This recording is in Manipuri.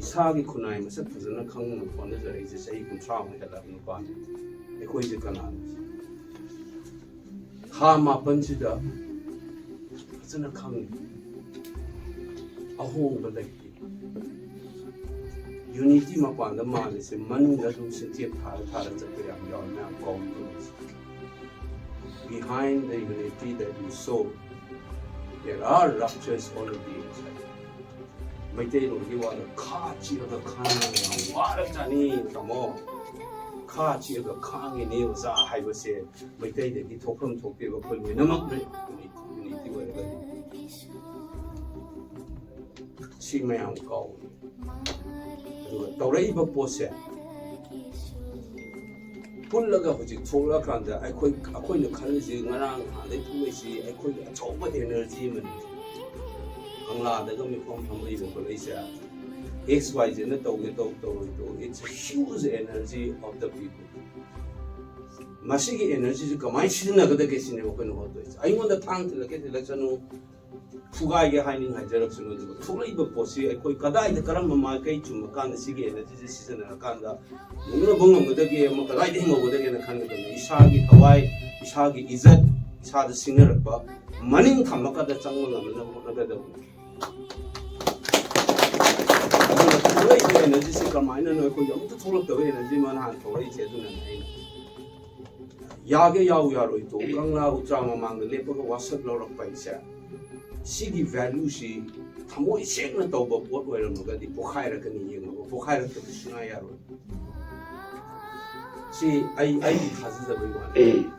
이사하기 군나이 맛을 부서는 강릉 보내서 이제 세이 군트라운 해달라는 거 아니야. 이거 이제 가나. 하마 번지다 부서는 강릉. 아홍 벌레기. Unity mapanda mali se manunga dum se tie thara chapya yawna kaum behind the unity that you sow there are ruptures already inside maite no hi wa kha chi ga khang wa ra chani tamo kha chi ga khang ni za hai ba se maite de ki thokram thokpe ba phol me namak unity wa ga chi mayam kaum तौरईब पोसे पुल्लगा हुजिक थोलकांदा अखोइना खलसी ngरang हादै थुमैसि अखोइ अचौबा एनर्जी मन कंगलादगा मिफम फमलैबो कोलैसा XYZ na tawge to it's a huge energy of the people masigi energy ji kamai sizinagada kesine ko no hoto aingonda thang tilake tilachanu fugai ge haining hajarak sunu du thulaiba posi koi kadai da karam ma kai chum kan sige energy ji season kan da mungna bongam gada ge ma kadai de mo gada ge na kan ga isagi thawai isagi izat isa da singer ba maning thamaka da changma na na ga da thulai ge energy se kamai na no ko yam to thulak da energy man han thulai che du na ya ge yau ya roi to kangla utrama mang le pa ko wasak lo rak pai sa Sigi value si thamoi sengna tawba pot oiramga di pokhaira kani yengma pokhaira to suna yaro si ai thazi da bai